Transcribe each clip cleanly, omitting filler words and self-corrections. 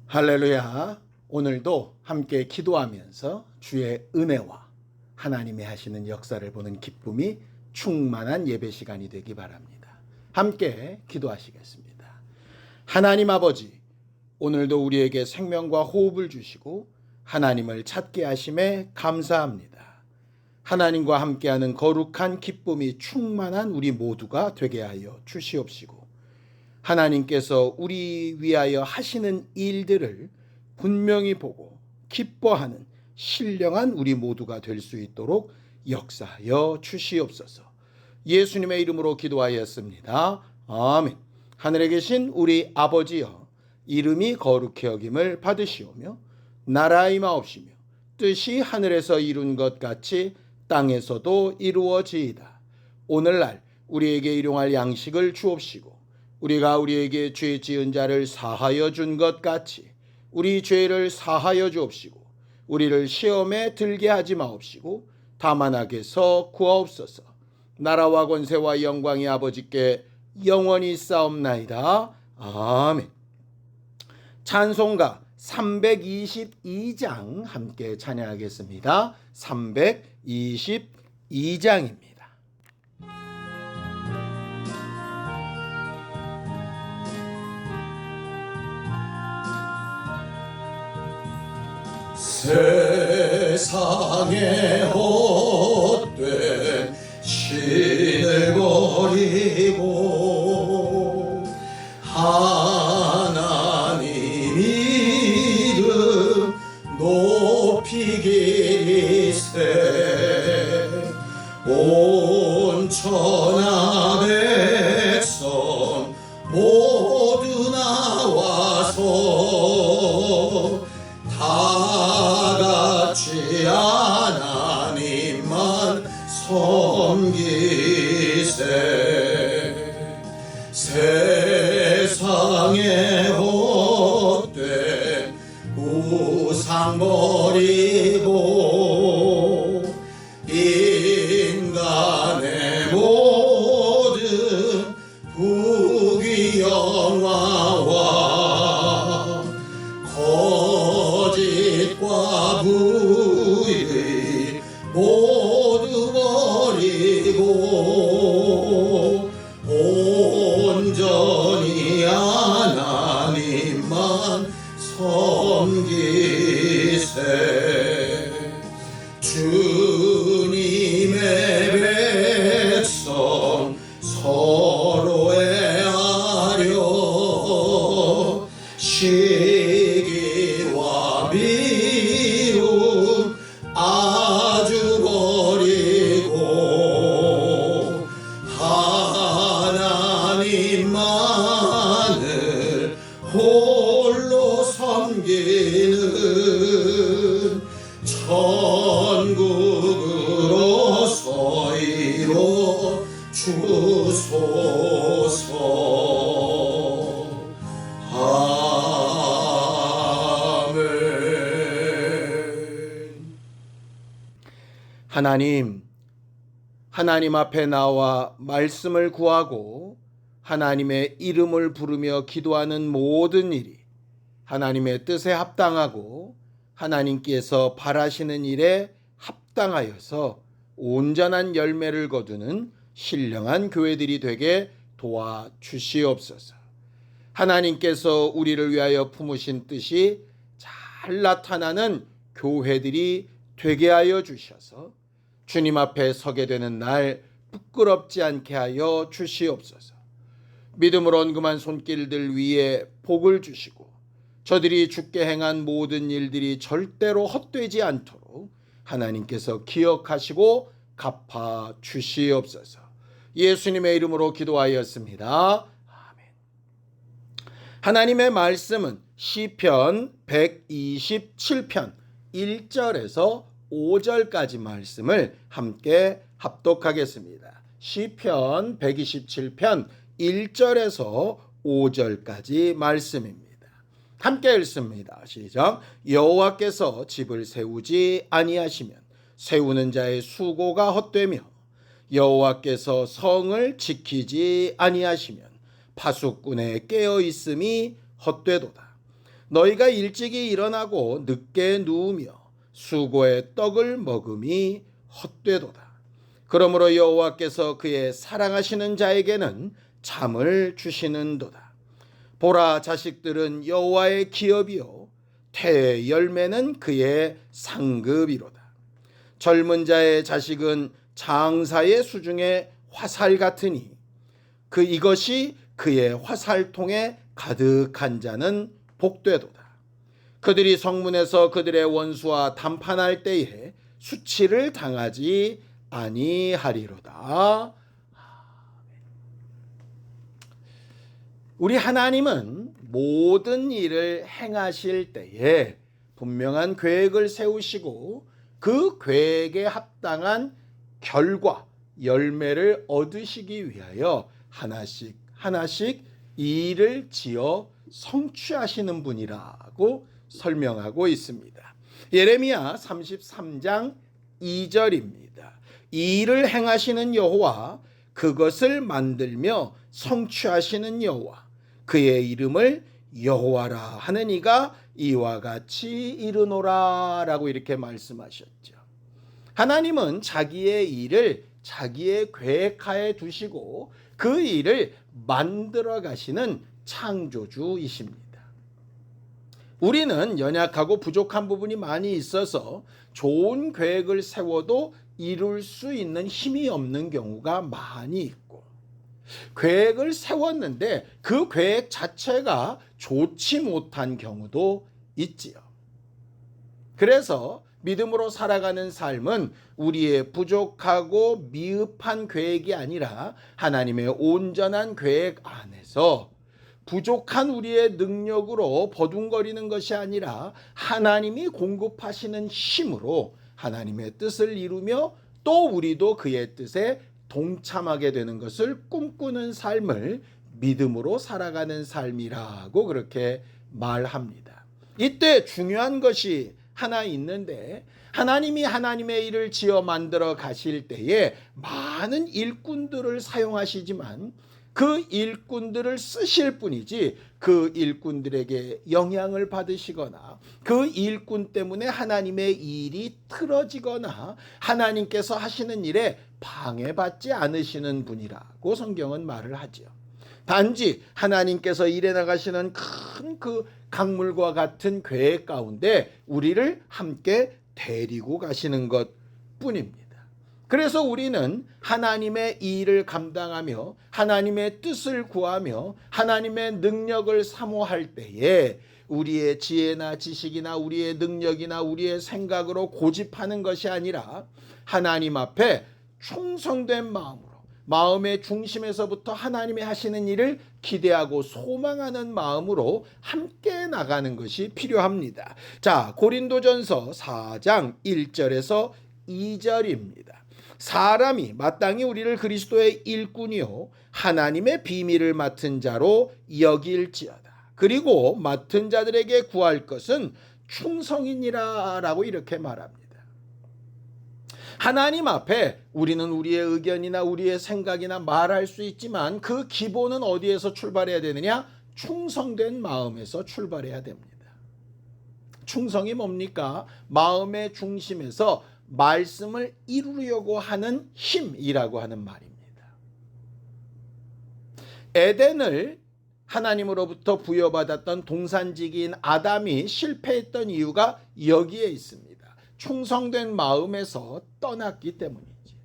할렐루야. 오늘도 함께 기도하면서 주의 은혜와 하나님이 하시는 역사를 보는 기쁨이 충만한 예배 시간이 되기 바랍니다. 함께 기도하시겠습니다. 하나님 아버지, 오늘도 우리에게 생명과 호흡을 주시고 하나님을 찾게 하심에 감사합니다. 하나님과 함께하는 거룩한 기쁨이 충만한 우리 모두가 되게 하여 주시옵시고, 하나님께서 우리 위하여 하시는 일들을 분명히 보고 기뻐하는 신령한 우리 모두가 될 수 있도록 역사하여 주시옵소서. 예수님의 이름으로 기도하였습니다. 아멘. 하늘에 계신 우리 아버지여, 이름이 거룩히 여김을 받으시오며 나라 임하옵시며 뜻이 하늘에서 이룬 것 같이 땅에서도 이루어지이다. 오늘날 우리에게 일용할 양식을 주옵시고, 우리가 우리에게 죄 지은 자를 사하여 준 것 같이 우리 죄를 사하여 주옵시고, 우리를 시험에 들게 하지 마옵시고 다만 악에서 구하옵소서. 나라와 권세와 영광이 아버지께 영원히 싸움나이다. 아멘. 찬송가 322장 함께 찬양하겠습니다. 322장입니다. 세상에 헛된 신을 버리고 하나님 이름 높이기세. 온 천하 백성 모두 나와서 다같이 하나님만 섬기세. 세상에 헛된 우상 버리고 인간의 모든 부귀영화와 거짓과 부의 모두 버리고 온전히 하나님만 섬기세. 주님의 백성 서로 애하려 시기와 미움 아주 버리고 하나님만을 홀로 섬기는 천국으로 서이로 주소서. 하나님 앞에 나와 말씀을 구하고 하나님의 이름을 부르며 기도하는 모든 일이 하나님의 뜻에 합당하고 하나님께서 바라시는 일에 합당하여서 온전한 열매를 거두는 신령한 교회들이 되게 도와주시옵소서. 하나님께서 우리를 위하여 품으신 뜻이 잘 나타나는 교회들이 되게 하여 주셔서 주님 앞에 서게 되는 날 부끄럽지 않게 하여 주시옵소서. 믿음으로 언금한 손길들 위에 복을 주시고 저들이 주께 행한 모든 일들이 절대로 헛되지 않도록 하나님께서 기억하시고 갚아 주시옵소서. 예수님의 이름으로 기도하였습니다. 아멘. 하나님의 말씀은 시편 127편 1절에서 5절까지 말씀을 함께 합독하겠습니다. 시편 127편 1절에서 5절까지 말씀입니다. 함께 읽습니다. 시작. 여호와께서 집을 세우지 아니하시면 세우는 자의 수고가 헛되며 여호와께서 성을 지키지 아니하시면 파수꾼의 깨어 있음이 헛되도다. 너희가 일찍이 일어나고 늦게 누우며 수고의 떡을 먹음이 헛되도다. 그러므로 여호와께서 그의 사랑하시는 자에게는 잠을 주시는도다. 보라, 자식들은 여호와의 기업이요 태의 열매는 그의 상급이로다. 젊은 자의 자식은 장사의 수중에 화살 같으니 이것이 그의 화살통에 가득한 자는 복되도다. 그들이 성문에서 그들의 원수와 담판할 때에 수치를 당하지 아니하리로다. 우리 하나님은 모든 일을 행하실 때에 분명한 계획을 세우시고 그 계획에 합당한 결과, 열매를 얻으시기 위하여 하나씩 하나씩 일을 지어 성취하시는 분이라고 설명하고 있습니다. 예레미야 33장 2절입니다. 이 일을 행하시는 여호와, 그것을 만들며 성취하시는 여호와, 그의 이름을 여호와라 하는 이가 이와 같이 이르노라 라고 이렇게 말씀하셨죠. 하나님은 자기의 일을 자기의 계획하에 두시고 그 일을 만들어 가시는 창조주이십니다. 우리는 연약하고 부족한 부분이 많이 있어서 좋은 계획을 세워도 이룰 수 있는 힘이 없는 경우가 많이 있고, 계획을 세웠는데 그 계획 자체가 좋지 못한 경우도 있지요. 그래서 믿음으로 살아가는 삶은 우리의 부족하고 미흡한 계획이 아니라 하나님의 온전한 계획 안에서 부족한 우리의 능력으로 버둥거리는 것이 아니라 하나님이 공급하시는 힘으로 하나님의 뜻을 이루며 또 우리도 그의 뜻에 동참하게 되는 것을 꿈꾸는 삶을 믿음으로 살아가는 삶이라고 그렇게 말합니다. 이때 중요한 것이 하나 있는데, 하나님이 하나님의 일을 지어 만들어 가실 때에 많은 일꾼들을 사용하시지만 그 일꾼들을 쓰실 뿐이지 그 일꾼들에게 영향을 받으시거나 그 일꾼 때문에 하나님의 일이 틀어지거나 하나님께서 하시는 일에 방해받지 않으시는 분이라고 성경은 말을 하죠. 단지 하나님께서 일해 나가시는 큰 그 강물과 같은 계획 가운데 우리를 함께 데리고 가시는 것 뿐입니다. 그래서 우리는 하나님의 일을 감당하며 하나님의 뜻을 구하며 하나님의 능력을 사모할 때에 우리의 지혜나 지식이나 우리의 능력이나 우리의 생각으로 고집하는 것이 아니라 하나님 앞에 충성된 마음으로, 마음의 중심에서부터 하나님이 하시는 일을 기대하고 소망하는 마음으로 함께 나가는 것이 필요합니다. 자, 고린도전서 4장 1절에서 2절입니다. 사람이 마땅히 우리를 그리스도의 일꾼이요 하나님의 비밀을 맡은 자로 여길지어다. 그리고 맡은 자들에게 구할 것은 충성이니라 라고 이렇게 말합니다. 하나님 앞에 우리는 우리의 의견이나 우리의 생각이나 말할 수 있지만 그 기본은 어디에서 출발해야 되느냐? 충성된 마음에서 출발해야 됩니다. 충성이 뭡니까? 마음의 중심에서 말씀을 이루려고 하는 힘이라고 하는 말입니다. 에덴을 하나님으로부터 부여받았던 동산지기인 아담이 실패했던 이유가 여기에 있습니다. 충성된 마음에서 떠났기 때문이지.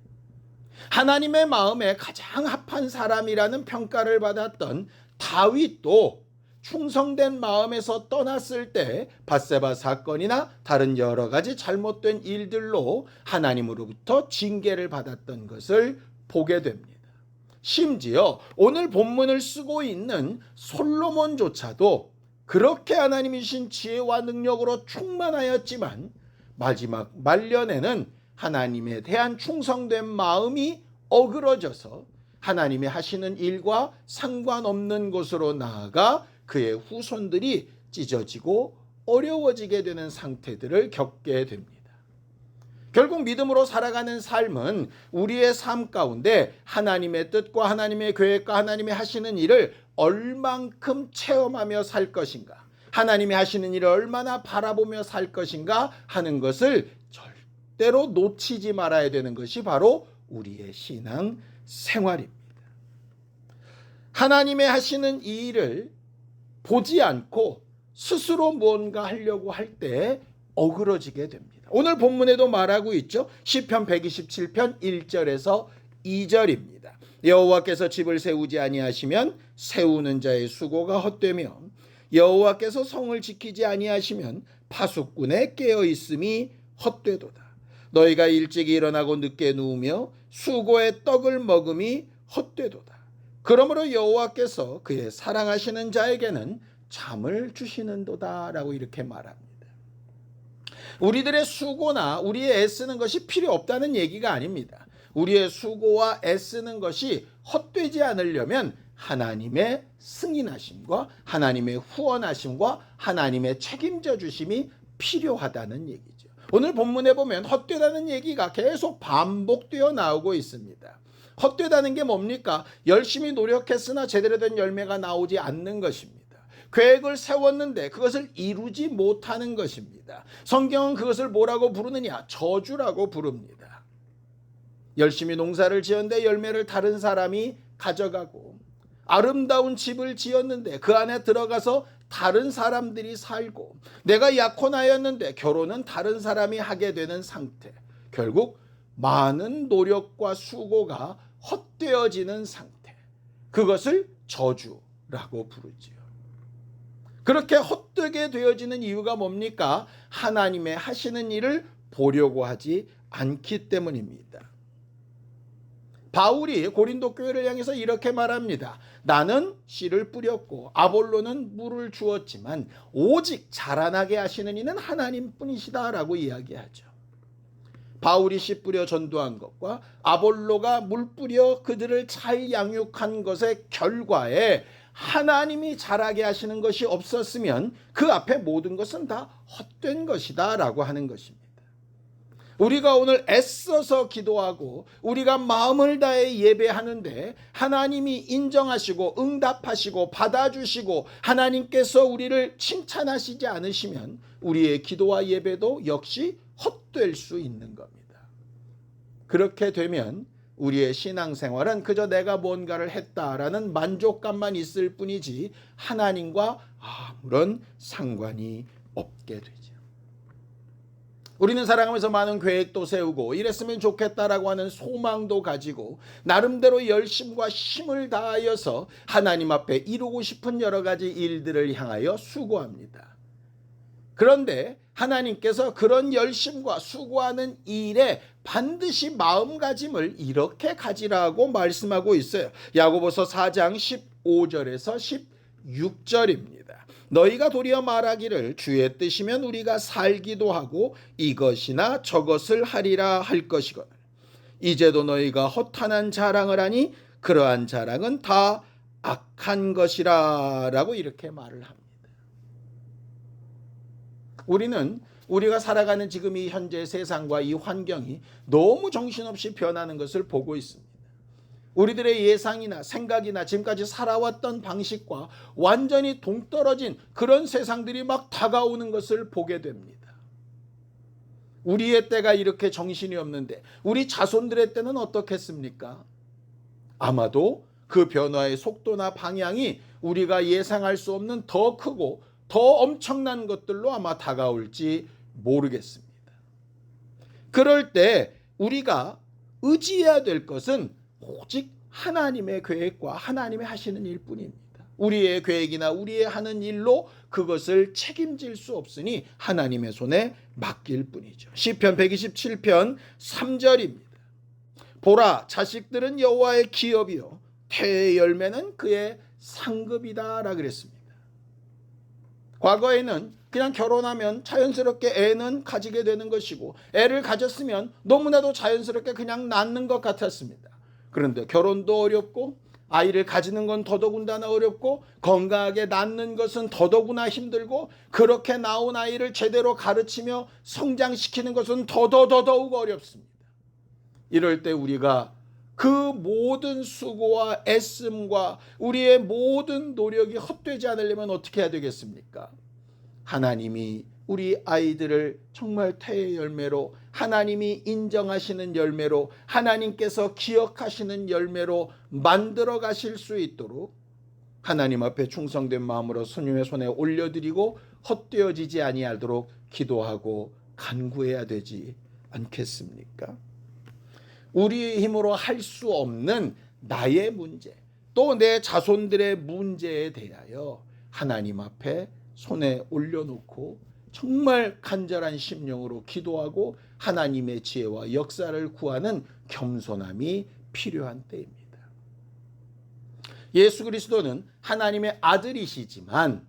하나님의 마음에 가장 합한 사람이라는 평가를 받았던 다윗도 충성된 마음에서 떠났을 때 밧세바 사건이나 다른 여러 가지 잘못된 일들로 하나님으로부터 징계를 받았던 것을 보게 됩니다. 심지어 오늘 본문을 쓰고 있는 솔로몬조차도 그렇게 하나님이 주신 지혜와 능력으로 충만하였지만 마지막 말년에는 하나님에 대한 충성된 마음이 어그러져서 하나님이 하시는 일과 상관없는 곳으로 나아가 그의 후손들이 찢어지고 어려워지게 되는 상태들을 겪게 됩니다. 결국 믿음으로 살아가는 삶은 우리의 삶 가운데 하나님의 뜻과 하나님의 계획과 하나님이 하시는 일을 얼만큼 체험하며 살 것인가, 하나님이 하시는 일을 얼마나 바라보며 살 것인가 하는 것을 절대로 놓치지 말아야 되는 것이 바로 우리의 신앙 생활입니다. 하나님의 하시는 이 일을 보지 않고 스스로 무언가 하려고 할 때 어그러지게 됩니다. 오늘 본문에도 말하고 있죠. 시편 127편 1절에서 2절입니다. 여호와께서 집을 세우지 아니하시면 세우는 자의 수고가 헛되며 여호와께서 성을 지키지 아니하시면 파수꾼의 깨어 있음이 헛되도다. 너희가 일찍 일어나고 늦게 누우며 수고의 떡을 먹음이 헛되도다. 그러므로 여호와께서 그의 사랑하시는 자에게는 잠을 주시는도다라고 이렇게 말합니다. 우리들의 수고나 우리의 애쓰는 것이 필요 없다는 얘기가 아닙니다. 우리의 수고와 애쓰는 것이 헛되지 않으려면 하나님의 승인하심과 하나님의 후원하심과 하나님의 책임져 주심이 필요하다는 얘기죠. 오늘 본문에 보면 헛되다는 얘기가 계속 반복되어 나오고 있습니다. 헛되다는 게 뭡니까? 열심히 노력했으나 제대로 된 열매가 나오지 않는 것입니다. 계획을 세웠는데 그것을 이루지 못하는 것입니다. 성경은 그것을 뭐라고 부르느냐? 저주라고 부릅니다. 열심히 농사를 지었는데 열매를 다른 사람이 가져가고, 아름다운 집을 지었는데 그 안에 들어가서 다른 사람들이 살고, 내가 약혼하였는데 결혼은 다른 사람이 하게 되는 상태, 결국 많은 노력과 수고가 헛되어지는 상태, 그것을 저주라고 부르지요. 그렇게 헛되게 되어지는 이유가 뭡니까? 하나님의 하시는 일을 보려고 하지 않기 때문입니다. 바울이 고린도 교회를 향해서 이렇게 말합니다. 나는 씨를 뿌렸고 아볼로는 물을 주었지만 오직 자라나게 하시는 이는 하나님뿐이시다라고 이야기하죠. 바울이 씨 뿌려 전도한 것과 아볼로가 물 뿌려 그들을 잘 양육한 것의 결과에 하나님이 자라게 하시는 것이 없었으면 그 앞에 모든 것은 다 헛된 것이다 라고 하는 것입니다. 우리가 오늘 애써서 기도하고 우리가 마음을 다해 예배하는데 하나님이 인정하시고 응답하시고 받아주시고 하나님께서 우리를 칭찬하시지 않으시면 우리의 기도와 예배도 역시 헛될 수 있는 겁니다. 그렇게 되면 우리의 신앙생활은 그저 내가 뭔가를 했다라는 만족감만 있을 뿐이지 하나님과 아무런 상관이 없게 되죠. 우리는 살아가면서 많은 계획도 세우고 이랬으면 좋겠다라고 하는 소망도 가지고 나름대로 열심과 힘을 다하여서 하나님 앞에 이루고 싶은 여러 가지 일들을 향하여 수고합니다. 그런데 하나님께서 그런 열심과 수고하는 일에 반드시 마음가짐을 이렇게 가지라고 말씀하고 있어요. 야고보서 4장 15절에서 16절입니다. 너희가 도리어 말하기를 주의 뜻이면 우리가 살기도 하고 이것이나 저것을 하리라 할 것이거늘 이제도 너희가 허탄한 자랑을 하니 그러한 자랑은 다 악한 것이라 라고 이렇게 말을 합니다. 우리는 우리가 살아가는 지금 이 현재 세상과 이 환경이 너무 정신없이 변하는 것을 보고 있습니다. 우리들의 예상이나 생각이나 지금까지 살아왔던 방식과 완전히 동떨어진 그런 세상들이 막 다가오는 것을 보게 됩니다. 우리의 때가 이렇게 정신이 없는데 우리 자손들의 때는 어떻겠습니까? 아마도 그 변화의 속도나 방향이 우리가 예상할 수 없는 더 크고 더 엄청난 것들로 아마 다가올지 모르겠습니다. 그럴 때 우리가 의지해야 될 것은 오직 하나님의 계획과 하나님의 하시는 일뿐입니다. 우리의 계획이나 우리의 하는 일로 그것을 책임질 수 없으니 하나님의 손에 맡길 뿐이죠. 시편 127편 3절입니다. 보라, 자식들은 여호와의 기업이요 태의 열매는 그의 상급이다라 그랬습니다. 과거에는 그냥 결혼하면 자연스럽게 애는 가지게 되는 것이고 애를 가졌으면 너무나도 자연스럽게 그냥 낳는 것 같았습니다. 그런데 결혼도 어렵고 아이를 가지는 건 더더군다나 어렵고 건강하게 낳는 것은 더더구나 힘들고 그렇게 낳은 아이를 제대로 가르치며 성장시키는 것은 더더욱 어렵습니다. 이럴 때 우리가 그 모든 수고와 애씀과 우리의 모든 노력이 헛되지 않으려면 어떻게 해야 되겠습니까? 하나님이 우리 아이들을 정말 태의 열매로, 하나님이 인정하시는 열매로, 하나님께서 기억하시는 열매로 만들어 가실 수 있도록 하나님 앞에 충성된 마음으로 주님의 손에 올려드리고 헛되어지지 아니하도록 기도하고 간구해야 되지 않겠습니까? 우리의 힘으로 할 수 없는 나의 문제, 또 내 자손들의 문제에 대하여 하나님 앞에 손에 올려놓고 정말 간절한 심령으로 기도하고 하나님의 지혜와 역사를 구하는 겸손함이 필요한 때입니다. 예수 그리스도는 하나님의 아들이시지만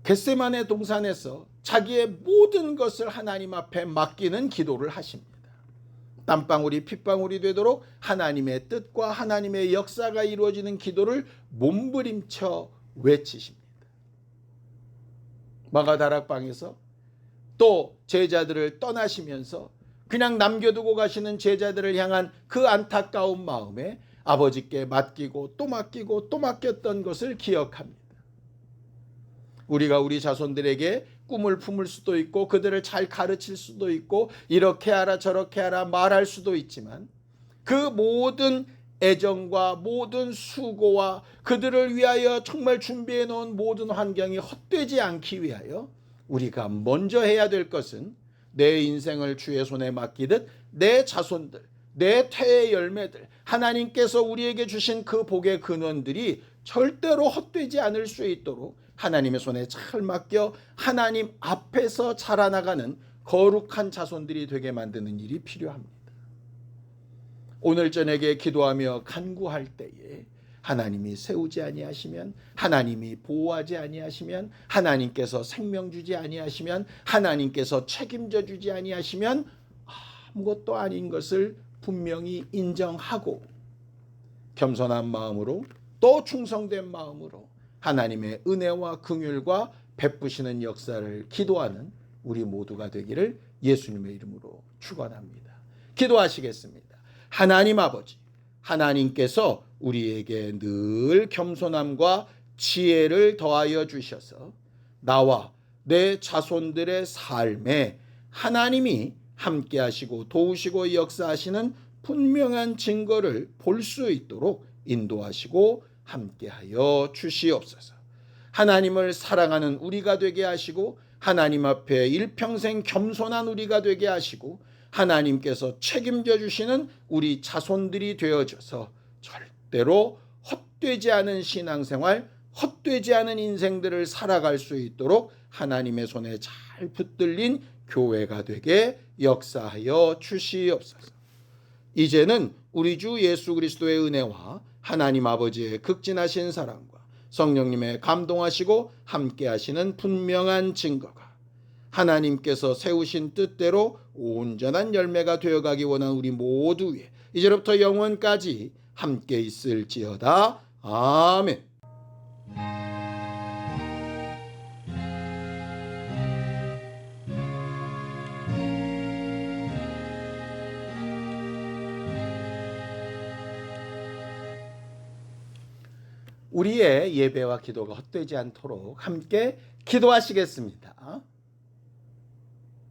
겟세마네 동산에서 자기의 모든 것을 하나님 앞에 맡기는 기도를 하십니다. 땀방울이 핏방울이 되도록 하나님의 뜻과 하나님의 역사가 이루어지는 기도를 몸부림쳐 외치십니다. 마가다락방에서 또 제자들을 떠나시면서 그냥 남겨두고 가시는 제자들을 향한 그 안타까운 마음에 아버지께 맡기고 또 맡기고 또 맡겼던 것을 기억합니다. 우리가 우리 자손들에게 꿈을 품을 수도 있고 그들을 잘 가르칠 수도 있고 이렇게 하라 저렇게 하라 말할 수도 있지만 그 모든 애정과 모든 수고와 그들을 위하여 정말 준비해 놓은 모든 환경이 헛되지 않기 위하여 우리가 먼저 해야 될 것은 내 인생을 주의 손에 맡기듯 내 자손들, 내 태의 열매들, 하나님께서 우리에게 주신 그 복의 근원들이 절대로 헛되지 않을 수 있도록 하나님의 손에 잘 맡겨 하나님 앞에서 자라나가는 거룩한 자손들이 되게 만드는 일이 필요합니다. 오늘 저녁에 기도하며 간구할 때에 하나님이 세우지 아니하시면, 하나님이 보호하지 아니하시면, 하나님께서 생명 주지 아니하시면, 하나님께서 책임져 주지 아니하시면 아무것도 아닌 것을 분명히 인정하고 겸손한 마음으로 또 충성된 마음으로 하나님의 은혜와 긍휼과 베푸시는 역사를 기도하는 우리 모두가 되기를 예수님의 이름으로 축원합니다. 기도하시겠습니다. 하나님 아버지, 하나님께서 우리에게 늘 겸손함과 지혜를 더하여 주셔서 나와 내 자손들의 삶에 하나님이 함께 하시고 도우시고 역사하시는 분명한 증거를 볼 수 있도록 인도하시고 함께하여 주시옵소서. 하나님을 사랑하는 우리가 되게 하시고 하나님 앞에 일평생 겸손한 우리가 되게 하시고 하나님께서 책임져 주시는 우리 자손들이 되어져서 절대로 헛되지 않은 신앙생활, 헛되지 않은 인생들을 살아갈 수 있도록 하나님의 손에 잘 붙들린 교회가 되게 역사하여 주시옵소서. 이제는 우리 주 예수 그리스도의 은혜와 하나님 아버지의 극진하신 사랑과 성령님의 감동하시고 함께하시는 분명한 증거가 하나님께서 세우신 뜻대로 온전한 열매가 되어가기 원하는 우리 모두 위에 이제부터 영원까지 함께 있을지어다. 아멘. 우리의 예배와 기도가 헛되지 않도록 함께 기도하시겠습니다.